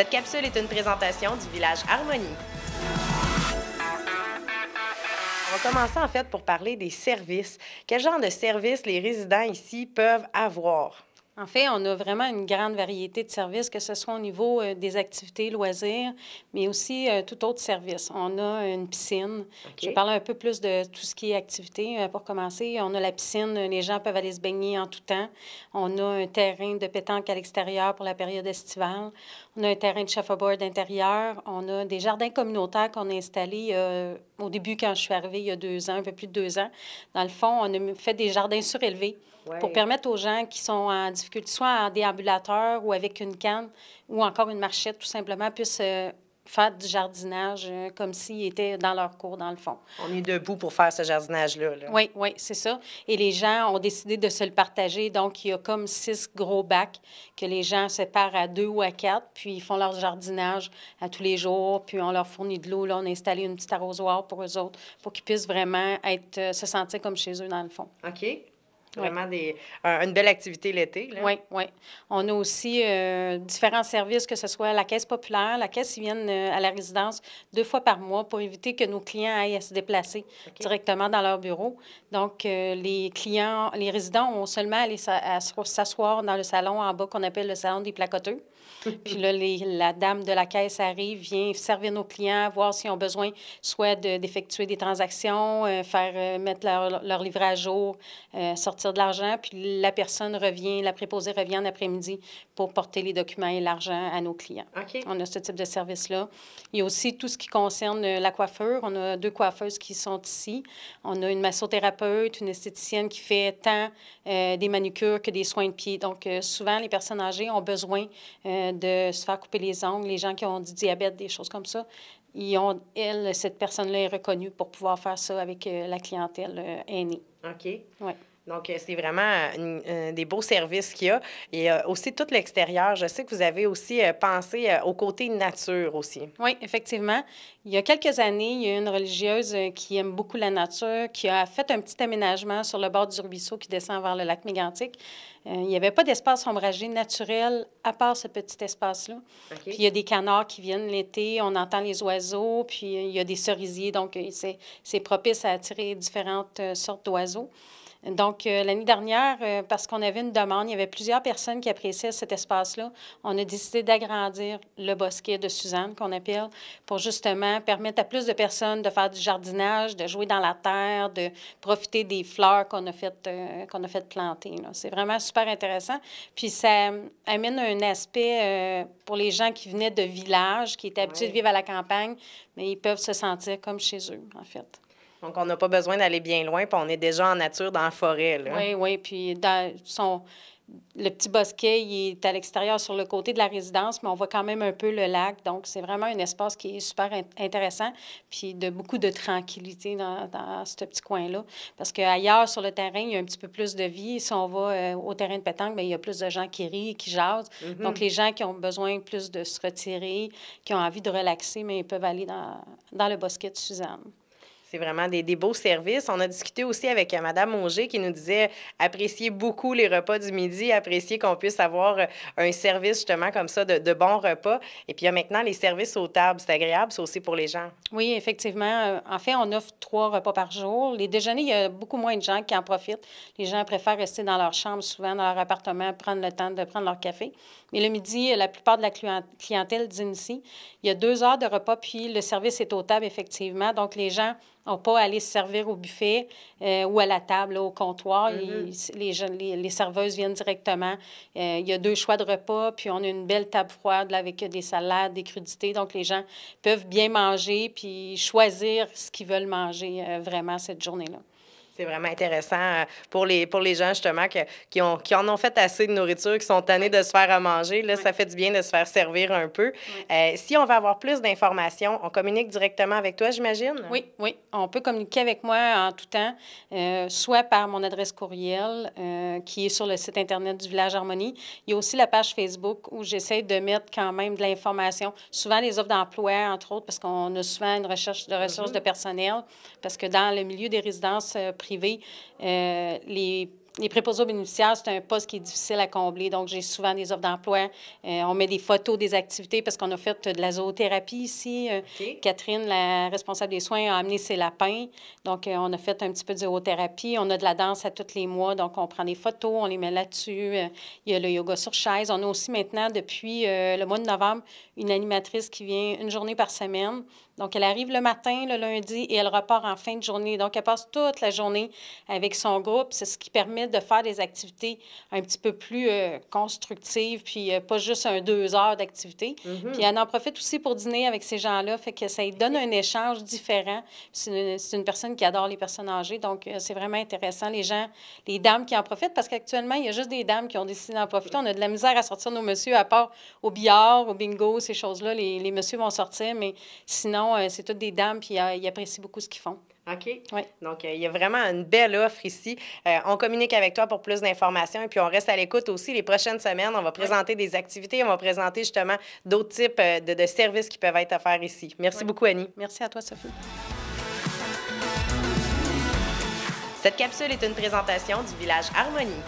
Cette capsule est une présentation du village Harmonie. On va commencer en fait pour parler des services. Quel genre de services les résidents ici peuvent avoir? En fait, on a vraiment une grande variété de services, que ce soit au niveau des activités, loisirs, mais aussi tout autre service. On a une piscine. OK. Je vais parler un peu plus de tout ce qui est activité pour commencer. On a la piscine, les gens peuvent aller se baigner en tout temps. On a un terrain de pétanque à l'extérieur pour la période estivale. On a un terrain de shuffleboard intérieur. On a des jardins communautaires qu'on a installés au début, quand je suis arrivée, il y a 2 ans, un peu plus de 2 ans. Dans le fond, on a fait des jardins surélevés. Ouais. Pour permettre aux gens qui sont en difficulté, soit en déambulateur ou avec une canne ou encore une marchette, tout simplement, puissent faire du jardinage comme s'ils étaient dans leur cour, dans le fond. On est debout pour faire ce jardinage-là. Oui, oui, c'est ça. Et les gens ont décidé de se le partager. Donc, il y a comme 6 gros bacs que les gens séparent à 2 ou à 4, puis ils font leur jardinage à tous les jours, puis on leur fournit de l'eau. Là, on a installé une petite arrosoir pour eux autres, pour qu'ils puissent vraiment se sentir comme chez eux, dans le fond. OK. Vraiment une belle activité l'été. Oui, oui. On a aussi différents services, que ce soit la caisse populaire. La caisse, ils viennent à la résidence 2 fois par mois pour éviter que nos clients aillent à se déplacer directement dans leur bureau. Donc, les résidents ont seulement à aller s'asseoir dans le salon en bas qu'on appelle le salon des placoteux. Puis là, la dame de la caisse arrive, vient servir nos clients, voir s'ils ont besoin soit d'effectuer des transactions, mettre leur livret à jour, sortir de l'argent. Puis la personne revient, la préposée revient en après-midi pour porter les documents et l'argent à nos clients. OK. On a ce type de service-là. Il y a aussi tout ce qui concerne la coiffure. On a 2 coiffeuses qui sont ici. On a une massothérapeute, une esthéticienne qui fait tant des manucures que des soins de pied. Donc, souvent, les personnes âgées ont besoin de se faire couper les ongles, les gens qui ont du diabète, des choses comme ça. Cette personne-là est reconnue pour pouvoir faire ça avec la clientèle aînée. OK. Oui. Donc, c'est vraiment des beaux services qu'il y a. Et aussi, tout l'extérieur. Je sais que vous avez aussi pensé au côté nature aussi. Oui, effectivement. Il y a quelques années, il y a une religieuse qui aime beaucoup la nature, qui a fait un petit aménagement sur le bord du ruisseau qui descend vers le lac Mégantic. Il n'y avait pas d'espace ombragé naturel à part ce petit espace-là. OK. Puis il y a des canards qui viennent l'été, on entend les oiseaux, puis il y a des cerisiers, donc c'est propice à attirer différentes sortes d'oiseaux. Donc, l'année dernière, parce qu'on avait une demande, il y avait plusieurs personnes qui appréciaient cet espace-là. On a décidé d'agrandir le bosquet de Suzanne, qu'on appelle, pour justement permettre à plus de personnes de faire du jardinage, de jouer dans la terre, de profiter des fleurs qu'on a fait planter. C'est vraiment super intéressant. Puis, ça amène un aspect pour les gens qui venaient de villages, qui étaient habitués de vivre à la campagne, mais ils peuvent se sentir comme chez eux, en fait. Donc, on n'a pas besoin d'aller bien loin, puis on est déjà en nature dans la forêt. Là. Oui, oui. Puis, le petit bosquet, il est à l'extérieur sur le côté de la résidence, mais on voit quand même un peu le lac. Donc, c'est vraiment un espace qui est super intéressant, puis de beaucoup de tranquillité dans ce petit coin-là. Parce qu'ailleurs, sur le terrain, il y a un petit peu plus de vie. Si on va au terrain de pétanque, bien, il y a plus de gens qui rient, qui jasent. Mm-hmm. Donc, les gens qui ont besoin plus de se retirer, qui ont envie de relaxer, mais ils peuvent aller dans le bosquet de Suzanne. C'est vraiment des beaux services. On a discuté aussi avec Mme Auger qui nous disait apprécier beaucoup les repas du midi, apprécier qu'on puisse avoir un service justement comme ça de bons repas. Et puis il y a maintenant les services aux tables. C'est agréable, ça aussi pour les gens. Oui, effectivement. En fait, on offre 3 repas par jour. Les déjeuners, il y a beaucoup moins de gens qui en profitent. Les gens préfèrent rester dans leur chambre, souvent dans leur appartement, prendre le temps de prendre leur café. Mais le midi, la plupart de la clientèle dîne ici. Il y a 2 heures de repas, puis le service est aux tables, effectivement. Donc, les gens n'ont pas à aller se servir au buffet ou à la table, là, au comptoir. Mm-hmm. Les serveuses viennent directement. Il y a 2 choix de repas, puis on a une belle table froide là, avec des salades, des crudités. Donc, les gens peuvent bien manger puis choisir ce qu'ils veulent manger vraiment cette journée-là. C'est vraiment intéressant pour les gens, justement, qui en ont fait assez de nourriture, qui sont tannés de se faire à manger. Là, ça fait du bien de se faire servir un peu. Si on veut avoir plus d'informations, on communique directement avec toi, j'imagine? Oui, oui. On peut communiquer avec moi en tout temps, soit par mon adresse courriel qui est sur le site Internet du Village Harmonie. Il y a aussi la page Facebook où j'essaie de mettre quand même de l'information. Souvent, les offres d'emploi, entre autres, parce qu'on a souvent une recherche de ressources de personnel, parce que dans le milieu des résidences privées, les les préposés aux bénéficiaires, c'est un poste qui est difficile à combler. Donc, j'ai souvent des offres d'emploi. On met des photos des activités parce qu'on a fait de la zoothérapie ici. Catherine, la responsable des soins, a amené ses lapins. Donc, on a fait un petit peu de zoothérapie. On a de la danse à tous les mois. Donc, on prend des photos, on les met là-dessus. Il y a le yoga sur chaise. On a aussi maintenant, depuis le mois de novembre, une animatrice qui vient une journée par semaine. Donc, elle arrive le matin, le lundi, et elle repart en fin de journée. Donc, elle passe toute la journée avec son groupe. C'est ce qui permet de faire des activités un petit peu plus constructives, puis pas juste 2 heures d'activité. Puis, elle en profite aussi pour dîner avec ces gens-là, fait que ça lui donne un échange différent. C'est une personne qui adore les personnes âgées, donc c'est vraiment intéressant. Les gens, les dames qui en profitent, parce qu'actuellement, il y a juste des dames qui ont décidé d'en profiter. On a de la misère à sortir nos messieurs, à part au billard, au bingo, ces choses-là. Les messieurs vont sortir, mais sinon, c'est toutes des dames, puis ils apprécient beaucoup ce qu'ils font. OK. Oui. Donc, il y a vraiment une belle offre ici. On communique avec toi pour plus d'informations et puis on reste à l'écoute aussi. Les prochaines semaines, on va présenter des activités, on va présenter justement d'autres types de services qui peuvent être offerts ici. Merci beaucoup, Annie. Merci à toi, Sophie. Cette capsule est une présentation du village Harmonie.